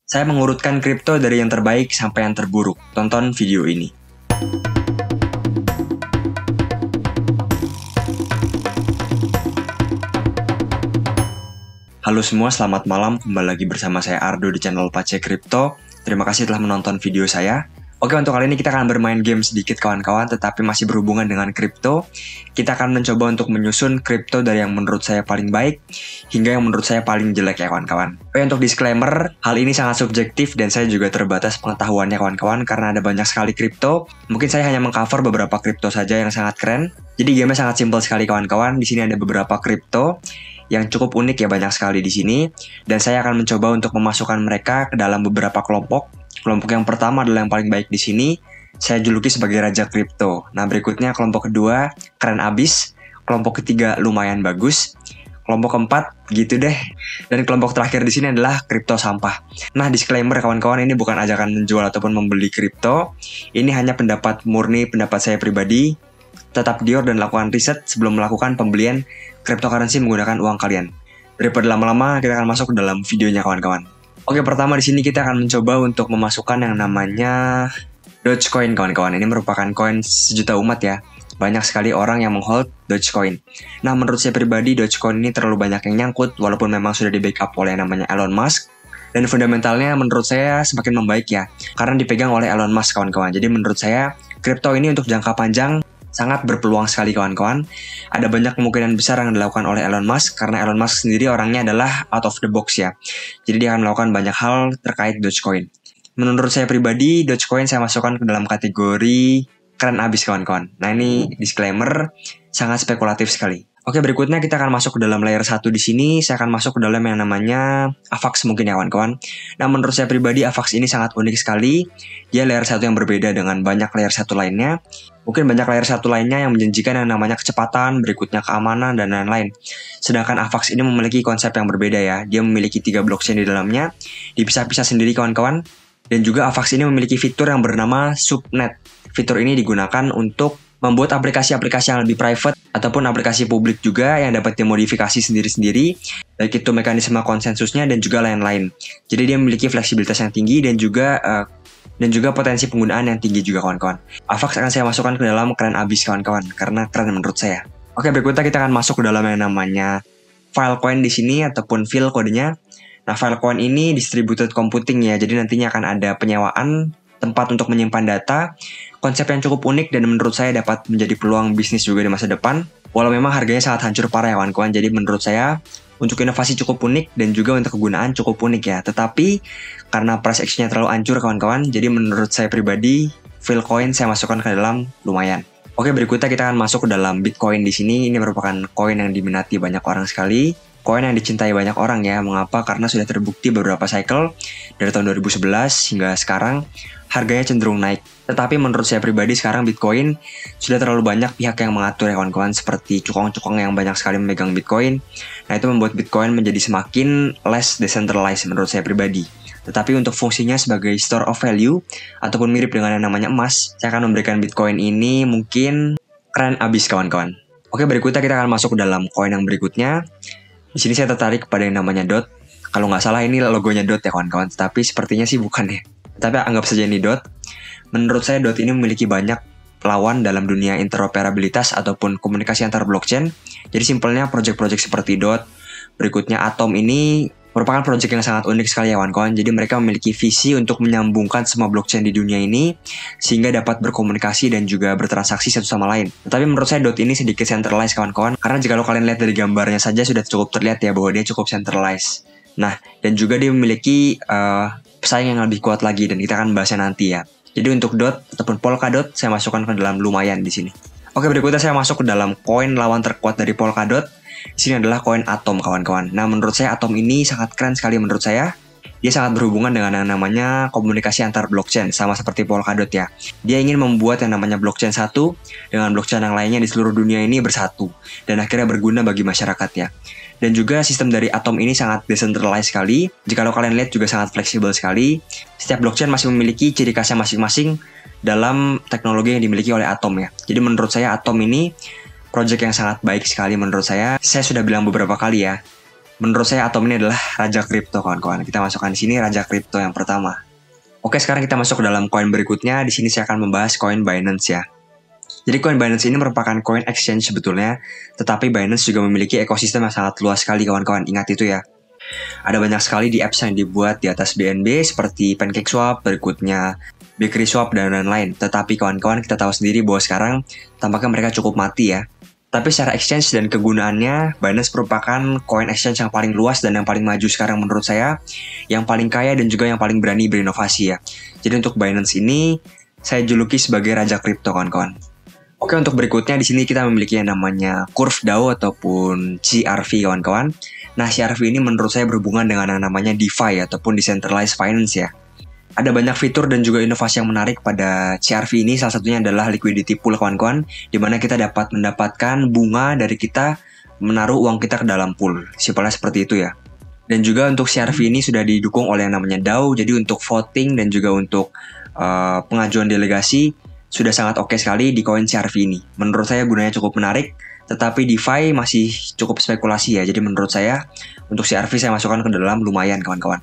Saya mengurutkan kripto dari yang terbaik sampai yang terburuk. Tonton video ini. Halo semua, selamat malam. Kembali lagi bersama saya Ardo di channel Pace Crypto. Terima kasih telah menonton video saya. Oke, untuk kali ini kita akan bermain game sedikit kawan-kawan, tetapi masih berhubungan dengan kripto. Kita akan mencoba untuk menyusun kripto dari yang menurut saya paling baik hingga yang menurut saya paling jelek ya kawan-kawan. Oke, untuk disclaimer, hal ini sangat subjektif dan saya juga terbatas pengetahuannya kawan-kawan karena ada banyak sekali kripto. Mungkin saya hanya mengcover beberapa kripto saja yang sangat keren. Jadi gamenya sangat simpel sekali kawan-kawan. Di sini ada beberapa kripto yang cukup unik ya, banyak sekali di sini. Dan saya akan mencoba untuk memasukkan mereka ke dalam beberapa kelompok. Kelompok yang pertama adalah yang paling baik di sini. Saya juluki sebagai Raja Kripto. Nah, berikutnya kelompok kedua, keren abis. Kelompok ketiga, lumayan bagus. Kelompok keempat, gitu deh. Dan kelompok terakhir di sini adalah kripto sampah. Nah, disclaimer kawan-kawan, ini bukan ajakan menjual ataupun membeli kripto. Ini hanya pendapat murni, pendapat saya pribadi. Tetap dior dan lakukan riset sebelum melakukan pembelian cryptocurrency menggunakan uang kalian. Daripada lama-lama, kita akan masuk ke dalam videonya kawan-kawan. Oke, pertama di sini kita akan mencoba untuk memasukkan yang namanya Dogecoin kawan-kawan. Ini merupakan koin sejuta umat ya. Banyak sekali orang yang menghold Dogecoin. Nah, menurut saya pribadi Dogecoin ini terlalu banyak yang nyangkut walaupun memang sudah di backup oleh namanya Elon Musk. Dan fundamentalnya menurut saya semakin membaik ya, karena dipegang oleh Elon Musk kawan-kawan. Jadi menurut saya kripto ini untuk jangka panjang sangat berpeluang sekali kawan-kawan. Ada banyak kemungkinan besar yang dilakukan oleh Elon Musk karena Elon Musk sendiri orangnya adalah out of the box ya. Jadi dia akan melakukan banyak hal terkait Dogecoin. Menurut saya pribadi, Dogecoin saya masukkan ke dalam kategori keren abis kawan-kawan. Nah, ini disclaimer, sangat spekulatif sekali. Oke, berikutnya kita akan masuk ke dalam layer 1 di sini. Saya akan masuk ke dalam yang namanya AVAX mungkin ya kawan-kawan. Nah, menurut saya pribadi AVAX ini sangat unik sekali. Dia layer 1 yang berbeda dengan banyak layer 1 lainnya. Mungkin banyak layer 1 lainnya yang menjanjikan yang namanya kecepatan, berikutnya keamanan, dan lain-lain. Sedangkan AVAX ini memiliki konsep yang berbeda ya. Dia memiliki 3 blockchain di dalamnya, dipisah-pisah sendiri kawan-kawan. Dan juga AVAX ini memiliki fitur yang bernama subnet. Fitur ini digunakan untuk membuat aplikasi-aplikasi yang lebih private ataupun aplikasi publik juga yang dapat dimodifikasi sendiri-sendiri, baik itu mekanisme konsensusnya dan juga lain-lain. Jadi dia memiliki fleksibilitas yang tinggi dan juga potensi penggunaan yang tinggi juga kawan-kawan. AVAX akan saya masukkan ke dalam keren abis kawan-kawan karena keren menurut saya. Oke, berikutnya kita akan masuk ke dalam yang namanya Filecoin di sini ataupun file kodenya. Nah, Filecoin ini distributed computing ya, jadi nantinya akan ada penyewaan tempat untuk menyimpan data. Konsep yang cukup unik dan menurut saya dapat menjadi peluang bisnis juga di masa depan. Walau memang harganya sangat hancur parah ya kawan-kawan. Jadi menurut saya untuk inovasi cukup unik dan juga untuk kegunaan cukup unik ya. Tetapi karena price action-nya terlalu hancur kawan-kawan, jadi menurut saya pribadi Filecoin saya masukkan ke dalam lumayan. Oke, berikutnya kita akan masuk ke dalam Bitcoin di sini. Ini merupakan koin yang diminati banyak orang sekali. Koin yang dicintai banyak orang ya. Mengapa? Karena sudah terbukti beberapa cycle dari tahun 2011 hingga sekarang harganya cenderung naik. Tetapi menurut saya pribadi sekarang Bitcoin sudah terlalu banyak pihak yang mengatur ya kawan-kawan, seperti cukong-cukong yang banyak sekali memegang Bitcoin. Nah, itu membuat Bitcoin menjadi semakin less decentralized menurut saya pribadi. Tetapi untuk fungsinya sebagai store of value ataupun mirip dengan yang namanya emas, saya akan memberikan Bitcoin ini mungkin keren abis kawan-kawan. Oke, berikutnya kita akan masuk ke dalam koin yang berikutnya. Di sini saya tertarik kepada yang namanya DOT. Kalau nggak salah ini logonya DOT ya kawan-kawan, tapi sepertinya sih bukan ya. Tapi anggap saja ini DOT. Menurut saya DOT ini memiliki banyak lawan dalam dunia interoperabilitas ataupun komunikasi antar blockchain. Jadi simpelnya project-project seperti DOT, berikutnya Atom ini merupakan project yang sangat unik sekali ya kawan-kawan. Jadi mereka memiliki visi untuk menyambungkan semua blockchain di dunia ini sehingga dapat berkomunikasi dan juga bertransaksi satu sama lain. Tetapi menurut saya DOT ini sedikit centralized kawan-kawan, karena jika kalian lihat dari gambarnya saja sudah cukup terlihat ya bahwa dia cukup centralized. Nah, dan juga dia memiliki pesaing yang lebih kuat lagi dan kita akan bahasnya nanti ya. Jadi untuk DOT ataupun Polkadot saya masukkan ke dalam lumayan di sini. Oke, berikutnya saya masuk ke dalam koin lawan terkuat dari Polkadot. Di sini adalah koin Atom kawan-kawan. Nah, menurut saya Atom ini sangat keren sekali menurut saya. Dia sangat berhubungan dengan yang namanya komunikasi antar blockchain, sama seperti Polkadot ya. Dia ingin membuat yang namanya blockchain satu dengan blockchain yang lainnya di seluruh dunia ini bersatu dan akhirnya berguna bagi masyarakat ya. Dan juga sistem dari Atom ini sangat decentralized sekali. Jika kalian lihat juga sangat fleksibel sekali. Setiap blockchain masih memiliki ciri khasnya masing-masing dalam teknologi yang dimiliki oleh Atom ya. Jadi menurut saya Atom ini project yang sangat baik sekali menurut saya. Saya sudah bilang beberapa kali ya, Menurut saya Atom ini adalah raja kripto kawan-kawan. Kita masukkan di sini raja kripto yang pertama. Oke, sekarang kita masuk ke dalam koin berikutnya. Di sini saya akan membahas koin Binance ya. Jadi koin Binance ini merupakan koin exchange sebetulnya, tetapi Binance juga memiliki ekosistem yang sangat luas sekali kawan-kawan. Ingat itu ya. Ada banyak sekali di apps yang dibuat di atas BNB seperti PancakeSwap, berikutnya Bakery Swap dan lain-lain. Tetapi kawan-kawan kita tahu sendiri bahwa sekarang tampaknya mereka cukup mati ya. Tapi secara exchange dan kegunaannya, Binance merupakan koin exchange yang paling luas dan yang paling maju sekarang menurut saya, yang paling kaya dan juga yang paling berani berinovasi ya. Jadi untuk Binance ini, saya juluki sebagai raja kripto kawan-kawan. Oke, untuk berikutnya di sini kita memiliki yang namanya Curve DAO ataupun CRV kawan-kawan. Nah, CRV ini menurut saya berhubungan dengan yang namanya DeFi ataupun Decentralized Finance ya. Ada banyak fitur dan juga inovasi yang menarik pada CRV ini, salah satunya adalah liquidity pool kawan-kawan, di mana kita dapat mendapatkan bunga dari kita menaruh uang kita ke dalam pool. Simpelnya seperti itu ya. Dan juga untuk CRV ini sudah didukung oleh yang namanya DAO, jadi untuk voting dan juga untuk pengajuan delegasi sudah sangat oke sekali di koin CRV ini. Menurut saya gunanya cukup menarik, tetapi DeFi masih cukup spekulasi ya. Jadi menurut saya untuk CRV saya masukkan ke dalam lumayan kawan-kawan.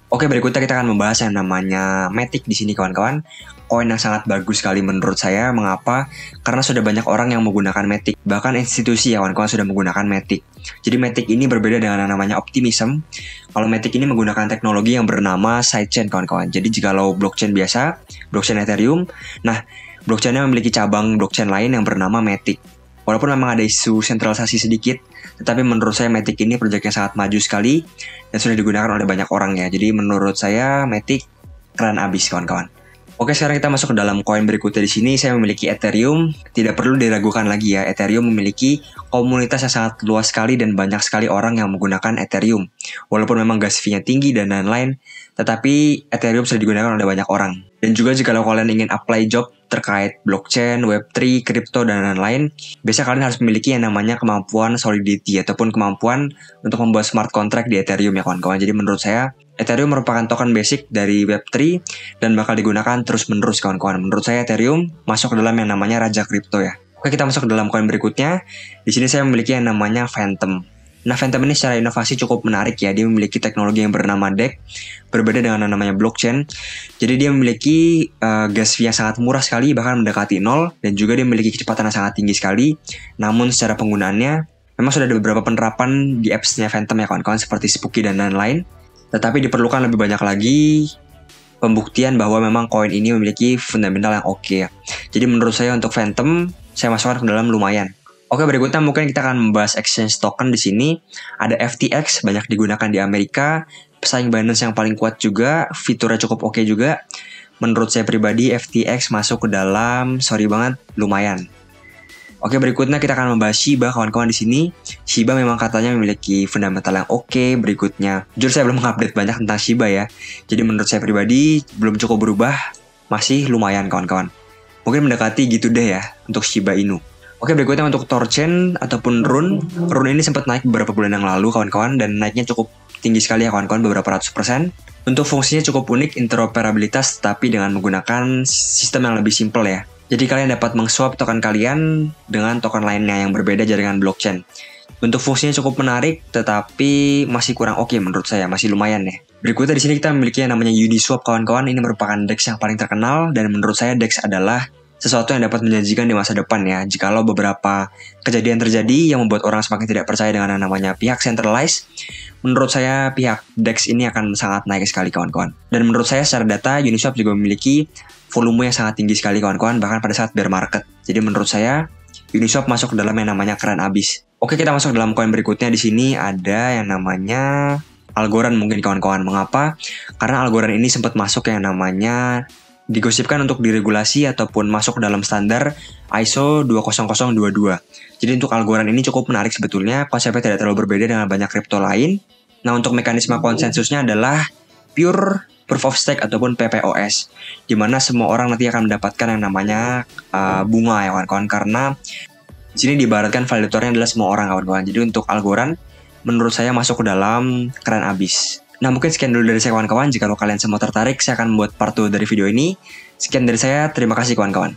Oke, berikutnya kita akan membahas yang namanya Matic di sini kawan-kawan. Koin yang sangat bagus sekali menurut saya. Mengapa? Karena sudah banyak orang yang menggunakan Matic. Bahkan institusi ya kawan-kawan sudah menggunakan Matic. Jadi Matic ini berbeda dengan yang namanya Optimism. Kalau Matic ini menggunakan teknologi yang bernama sidechain kawan-kawan. Jadi jikalau blockchain biasa, blockchain Ethereum, nah blockchainnya memiliki cabang blockchain lain yang bernama Matic. Walaupun memang ada isu sentralisasi sedikit, tetapi menurut saya Matic ini proyek yang sangat maju sekali dan sudah digunakan oleh banyak orang ya. Jadi menurut saya Matic keren abis kawan-kawan. Oke, sekarang kita masuk ke dalam koin berikutnya. Di sini saya memiliki Ethereum. Tidak perlu diragukan lagi ya, Ethereum memiliki komunitas yang sangat luas sekali dan banyak sekali orang yang menggunakan Ethereum. Walaupun memang gas fee-nya tinggi dan lain-lain, tetapi Ethereum sudah digunakan oleh banyak orang. Dan juga jika kalian ingin apply job terkait blockchain, Web3, kripto, dan lain-lain, biasanya kalian harus memiliki yang namanya kemampuan solidity ataupun kemampuan untuk membuat smart contract di Ethereum ya kawan-kawan. Jadi menurut saya, Ethereum merupakan token basic dari Web3 dan bakal digunakan terus-menerus kawan-kawan. Menurut saya Ethereum masuk ke dalam yang namanya raja kripto ya. Oke, kita masuk ke dalam koin berikutnya. Di sini saya memiliki yang namanya Phantom. Nah, Phantom ini secara inovasi cukup menarik ya. Dia memiliki teknologi yang bernama DEX, berbeda dengan yang namanya blockchain. Jadi dia memiliki gas fee yang sangat murah sekali, bahkan mendekati 0, dan juga dia memiliki kecepatan yang sangat tinggi sekali. Namun secara penggunaannya, memang sudah ada beberapa penerapan di apps-nya Phantom ya kawan-kawan, seperti Spooky dan lain-lain. Tetapi diperlukan lebih banyak lagi pembuktian bahwa memang koin ini memiliki fundamental yang oke ya. Jadi menurut saya untuk Phantom, saya masukkan ke dalam lumayan. Oke, berikutnya mungkin kita akan membahas exchange token di sini. Ada FTX, banyak digunakan di Amerika. Pesaing Binance yang paling kuat juga, fiturnya cukup oke juga. Menurut saya pribadi, FTX masuk ke dalam, sorry banget, lumayan. Oke, berikutnya kita akan membahas Shiba kawan-kawan di sini. Shiba memang katanya memiliki fundamental yang oke. Berikutnya, jujur saya belum mengupdate banyak tentang Shiba ya. Jadi menurut saya pribadi belum cukup berubah, masih lumayan kawan-kawan. Mungkin mendekati gitu deh ya untuk Shiba Inu. Oke, berikutnya untuk Thorchain ataupun Rune. Rune ini sempat naik beberapa bulan yang lalu kawan-kawan dan naiknya cukup tinggi sekali ya kawan-kawan, beberapa ratus %. Untuk fungsinya cukup unik, interoperabilitas tapi dengan menggunakan sistem yang lebih simple ya. Jadi kalian dapat meng-swap token kalian dengan token lainnya yang berbeda jaringan blockchain. Untuk fungsinya cukup menarik, tetapi masih kurang oke menurut saya, masih lumayan ya. Berikutnya di sini kita memiliki yang namanya Uniswap kawan-kawan. Ini merupakan DEX yang paling terkenal dan menurut saya DEX adalah sesuatu yang dapat menjanjikan di masa depan ya. Jikalau beberapa kejadian terjadi yang membuat orang semakin tidak percaya dengan yang namanya pihak centralized, menurut saya pihak DEX ini akan sangat naik sekali kawan-kawan. Dan menurut saya secara data Uniswap juga memiliki volume yang sangat tinggi sekali kawan-kawan, bahkan pada saat bear market. Jadi menurut saya Uniswap masuk ke dalam yang namanya keren abis. Oke, kita masuk dalam koin berikutnya. Di sini ada yang namanya Algorand mungkin kawan-kawan. Mengapa? Karena Algorand ini sempat masuk yang namanya digosipkan untuk diregulasi ataupun masuk ke dalam standar ISO 20022. Jadi untuk Algorand ini cukup menarik sebetulnya. Konsepnya tidak terlalu berbeda dengan banyak kripto lain. Nah, untuk mekanisme konsensusnya adalah pure Proof of Stake ataupun PPOS, di mana semua orang nanti akan mendapatkan yang namanya bunga ya kawan-kawan, karena di sini diibaratkan validatornya adalah semua orang kawan-kawan. Jadi untuk Algorand menurut saya masuk ke dalam keren abis. Nah, mungkin sekian dulu dari saya kawan-kawan. Jika kalian semua tertarik, saya akan membuat part 2 dari video ini. Sekian dari saya, terima kasih kawan-kawan.